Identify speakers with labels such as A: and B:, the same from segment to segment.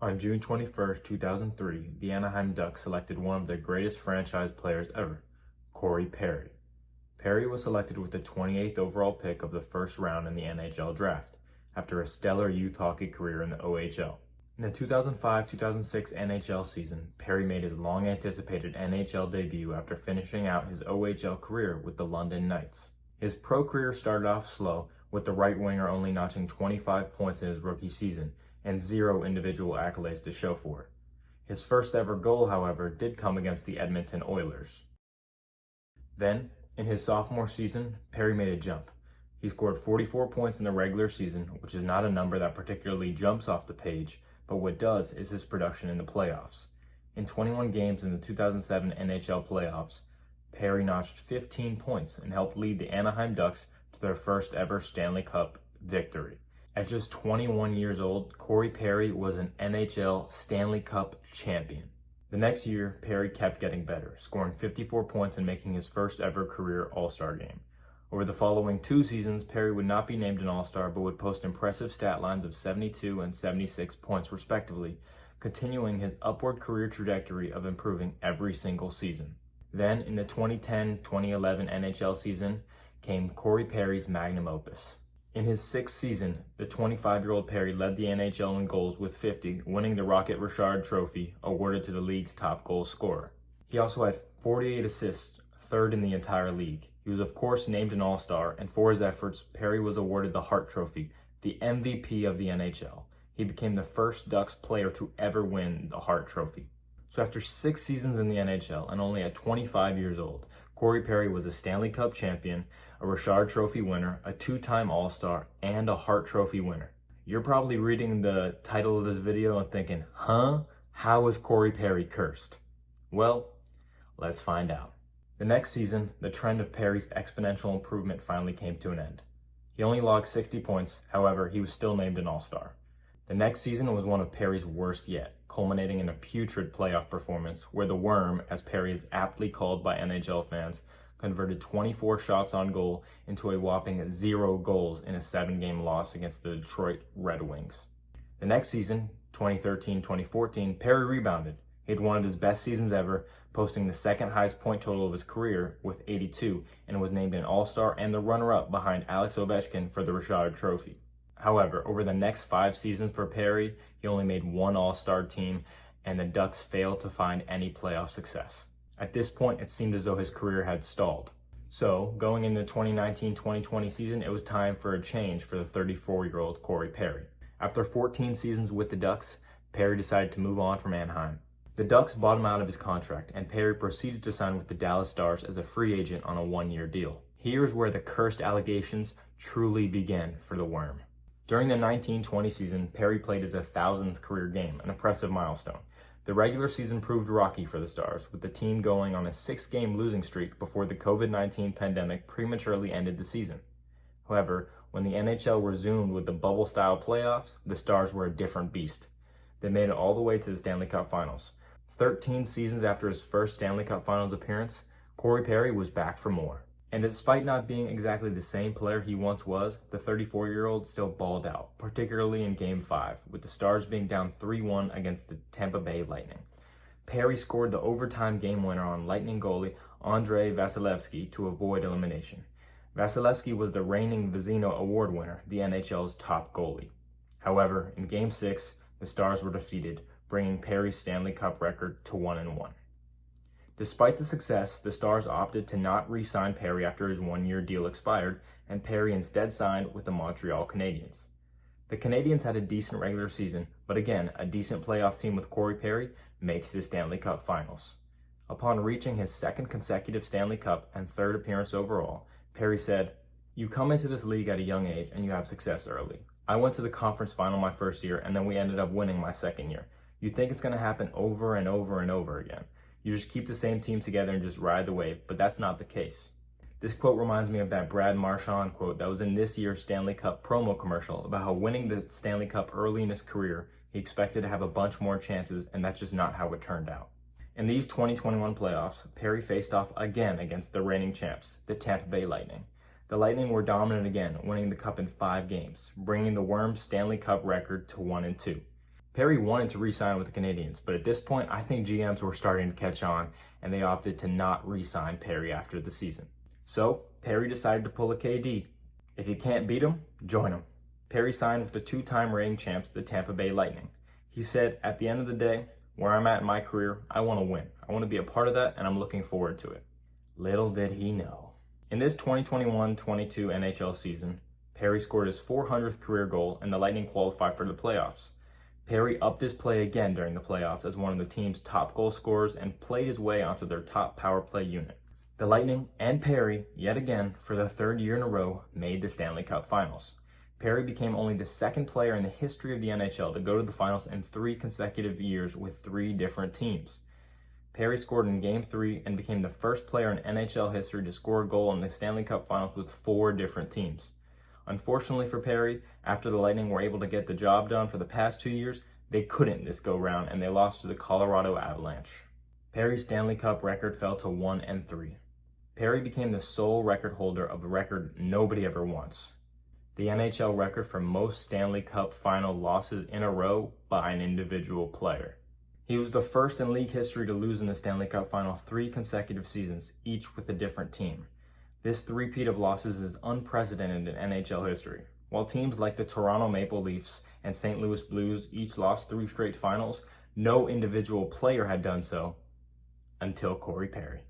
A: On June 21st, 2003, the Anaheim Ducks selected one of their greatest franchise players ever, Corey Perry. Perry was selected with the 28th overall pick of the first round in the NHL draft, after a stellar youth hockey career in the OHL. In the 2005-2006 NHL season, Perry made his long-anticipated NHL debut after finishing out his OHL career with the London Knights. His pro career started off slow, with the right winger only notching 25 points in his rookie season and 0 individual accolades to show for it. His first ever goal, however, did come against the Edmonton Oilers. Then, in his sophomore season, Perry made a jump. He scored 44 points in the regular season, which is not a number that particularly jumps off the page, but what does is his production in the playoffs. In 21 games in the 2007 NHL playoffs, Perry notched 15 points and helped lead the Anaheim Ducks to their first ever Stanley Cup victory. At just 21 years old, Corey Perry was an NHL Stanley Cup champion. The next year, Perry kept getting better, scoring 54 points and making his first ever career All-Star game. Over the following 2 seasons, Perry would not be named an All-Star, but would post impressive stat lines of 72 and 76 points respectively, continuing his upward career trajectory of improving every single season. Then, in the 2010-2011 NHL season, came Corey Perry's magnum opus. In his 6th season, the 25-year-old Perry led the NHL in goals with 50, winning the Rocket Richard Trophy, awarded to the league's top goal scorer. He also had 48 assists, 3rd in the entire league. He was of course named an All-Star, and for his efforts, Perry was awarded the Hart Trophy, the MVP of the NHL. He became the first Ducks player to ever win the Hart Trophy. So after 6 seasons in the NHL and only at 25 years old, Corey Perry was a Stanley Cup champion, a Richard Trophy winner, a 2-time All-Star, and a Hart Trophy winner. You're probably reading the title of this video and thinking, how is Corey Perry cursed? Well, let's find out. The next season, the trend of Perry's exponential improvement finally came to an end. He only logged 60 points, however, he was still named an All-Star. The next season was one of Perry's worst yet, culminating in a putrid playoff performance where the Worm, as Perry is aptly called by NHL fans, converted 24 shots on goal into a whopping 0 goals in a 7-game loss against the Detroit Red Wings. The next season, 2013-2014, Perry rebounded. He had one of his best seasons ever, posting the 2nd highest point total of his career with 82, and was named an All-Star and the runner-up behind Alex Ovechkin for the Richard Trophy. However, over the next 5 seasons for Perry, he only made 1 All-Star team, and the Ducks failed to find any playoff success. At this point, it seemed as though his career had stalled. So, going into the 2019-2020 season, it was time for a change for the 34-year-old Corey Perry. After 14 seasons with the Ducks, Perry decided to move on from Anaheim. The Ducks bought him out of his contract, and Perry proceeded to sign with the Dallas Stars as a free agent on a 1-year deal. Here's where the cursed allegations truly began for the Worm. During the 1920 season, Perry played his 1,000th career game, an impressive milestone. The regular season proved rocky for the Stars, with the team going on a 6-game losing streak before the COVID-19 pandemic prematurely ended the season. However, when the NHL resumed with the bubble-style playoffs, the Stars were a different beast. They made it all the way to the Stanley Cup Finals. 13 seasons after his first Stanley Cup Finals appearance, Corey Perry was back for more. And despite not being exactly the same player he once was, the 34-year-old still balled out, particularly in Game 5, with the Stars being down 3-1 against the Tampa Bay Lightning. Perry scored the overtime game winner on Lightning goalie Andrei Vasilevskiy to avoid elimination. Vasilevskiy was the reigning Vezina Award winner, the NHL's top goalie. However, in Game 6, the Stars were defeated, bringing Perry's Stanley Cup record to 1-1. Despite the success, the Stars opted to not re-sign Perry after his 1-year deal expired, and Perry instead signed with the Montreal Canadiens. The Canadiens had a decent regular season, but again, a decent playoff team with Corey Perry makes the Stanley Cup Finals. Upon reaching his 2nd consecutive Stanley Cup and 3rd appearance overall, Perry said, "You come into this league at a young age and you have success early. I went to the conference final my first year, and then we ended up winning my 2nd year. You'd think it's going to happen over and over and over again. You just keep the same team together and just ride the wave, but that's not the case." This quote reminds me of that Brad Marchand quote that was in this year's Stanley Cup promo commercial about how winning the Stanley Cup early in his career, he expected to have a bunch more chances, and that's just not how it turned out. In these 2021 playoffs, Perry faced off again against the reigning champs, the Tampa Bay Lightning. The Lightning were dominant again, winning the Cup in 5 games, bringing the Worms' Stanley Cup record to 1-2. Perry wanted to re-sign with the Canadiens, but at this point, I think GMs were starting to catch on, and they opted to not re-sign Perry after the season. So, Perry decided to pull a KD. If you can't beat him, join him. Perry signed with the two-time reigning champs, the Tampa Bay Lightning. He said, at the end of the day, where I'm at in my career, I want to win. I want to be a part of that, and I'm looking forward to it. Little did he know. In this 2021-22 NHL season, Perry scored his 400th career goal, and the Lightning qualified for the playoffs. Perry upped his play again during the playoffs as one of the team's top goal scorers and played his way onto their top power play unit. The Lightning and Perry, yet again, for the third year in a row, made the Stanley Cup Finals. Perry became only the second player in the history of the NHL to go to the finals in 3 consecutive years with 3 different teams. Perry scored in Game 3 and became the first player in NHL history to score a goal in the Stanley Cup Finals with 4 different teams. Unfortunately for Perry, after the Lightning were able to get the job done for the past 2 years, they couldn't this go round and they lost to the Colorado Avalanche. Perry's Stanley Cup record fell to 1-3. Perry became the sole record holder of a record nobody ever wants: the NHL record for most Stanley Cup final losses in a row by an individual player. He was the first in league history to lose in the Stanley Cup final 3 consecutive seasons, each with a different team. This three-peat of losses is unprecedented in NHL history. While teams like the Toronto Maple Leafs and St. Louis Blues each lost 3 straight finals, no individual player had done so until Corey Perry.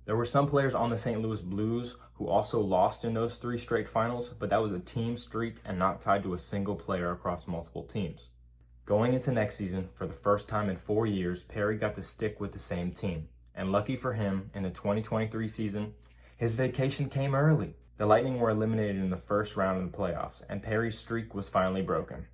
A: There were some players on the St. Louis Blues who also lost in those 3 straight finals, but that was a team streak and not tied to a single player across multiple teams. Going into next season, for the first time in 4 years, Perry got to stick with the same team. And lucky for him, in the 2023 season, his vacation came early. The Lightning were eliminated in the first round of the playoffs, and Perry's streak was finally broken.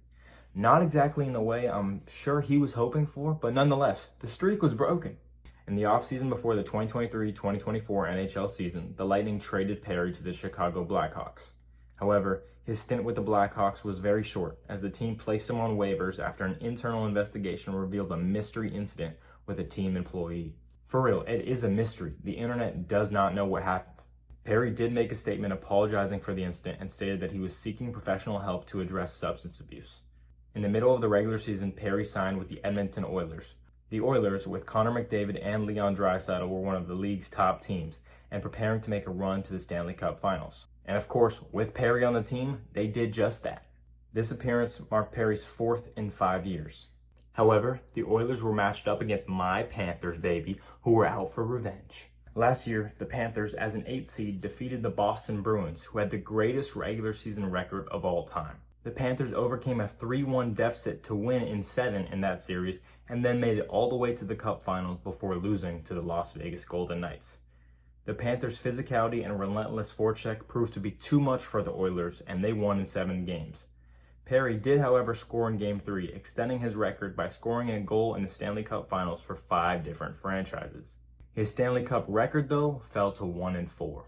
A: Not exactly in the way I'm sure he was hoping for, but nonetheless, the streak was broken. In the offseason before the 2023-2024 NHL season, the Lightning traded Perry to the Chicago Blackhawks. However, his stint with the Blackhawks was very short, as the team placed him on waivers after an internal investigation revealed a mystery incident with a team employee. For real, it is a mystery. The internet does not know what happened. Perry did make a statement apologizing for the incident and stated that he was seeking professional help to address substance abuse. In the middle of the regular season, Perry signed with the Edmonton Oilers. The Oilers, with Connor McDavid and Leon Draisaitl, were one of the league's top teams and preparing to make a run to the Stanley Cup Finals. And of course, with Perry on the team, they did just that. This appearance marked Perry's 4th in 5 years. However, the Oilers were matched up against my Panthers, baby, who were out for revenge. Last year, the Panthers, as an 8th seed, defeated the Boston Bruins, who had the greatest regular season record of all time. The Panthers overcame a 3-1 deficit to win in 7 in that series, and then made it all the way to the Cup Finals before losing to the Las Vegas Golden Knights. The Panthers' physicality and relentless forecheck proved to be too much for the Oilers, and they won in 7 games. Perry did, however, score in Game 3, extending his record by scoring a goal in the Stanley Cup Finals for 5 different franchises. His Stanley Cup record, though, fell to 1-4.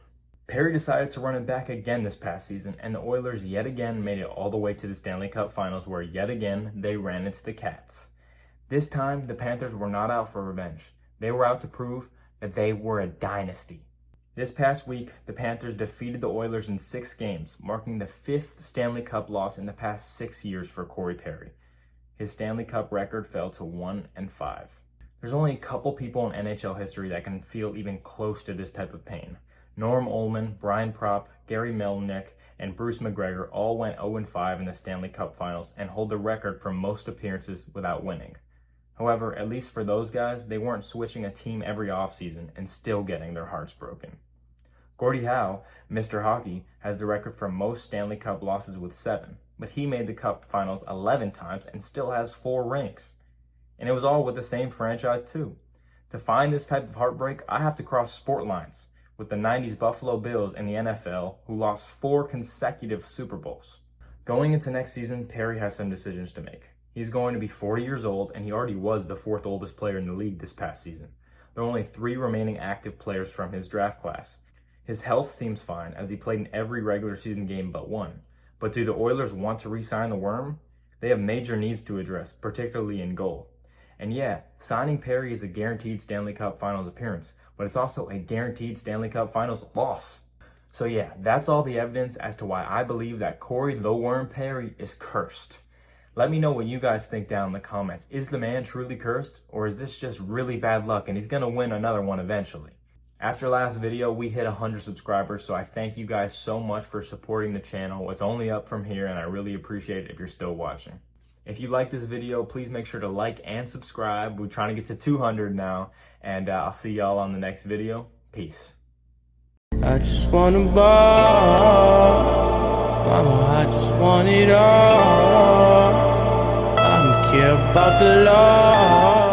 A: Perry decided to run it back again this past season, and the Oilers yet again made it all the way to the Stanley Cup Finals, where yet again they ran into the Cats. This time, the Panthers were not out for revenge. They were out to prove that they were a dynasty. This past week, the Panthers defeated the Oilers in 6 games, marking the 5th Stanley Cup loss in the past 6 years for Corey Perry. His Stanley Cup record fell to 1-5. There's only a couple people in NHL history that can feel even close to this type of pain. Norm Ullman, Brian Propp, Gary Melnick, and Bruce McGregor all went 0-5 in the Stanley Cup Finals and hold the record for most appearances without winning. However, at least for those guys, they weren't switching a team every offseason and still getting their hearts broken. Gordie Howe, Mr. Hockey, has the record for most Stanley Cup losses with 7, but he made the Cup Finals 11 times and still has 4 rings. And it was all with the same franchise too. To find this type of heartbreak, I have to cross sport lines with the 90s Buffalo Bills in the NFL, who lost 4 consecutive Super Bowls. Going into next season, Perry has some decisions to make. He's going to be 40 years old, and he already was the 4th oldest player in the league this past season. There are only 3 remaining active players from his draft class. His health seems fine, as he played in every regular season game but 1. But do the Oilers want to re-sign the Worm? They have major needs to address, particularly in goal. And yeah, signing Perry is a guaranteed Stanley Cup Finals appearance, but it's also a guaranteed Stanley Cup Finals loss. So yeah, that's all the evidence as to why I believe that Corey the Worm Perry is cursed. Let me know what you guys think down in the comments. Is the man truly cursed, or is this just really bad luck and he's gonna win another one eventually? After last video, we hit 100 subscribers, so I thank you guys so much for supporting the channel. It's only up from here, and I really appreciate it if you're still watching. If you like this video, please make sure to like and subscribe. We're trying to get to 200 now, and I'll see y'all on the next video. Peace.
B: I just wanna ball, mama, I just want it all. I don't care about the law.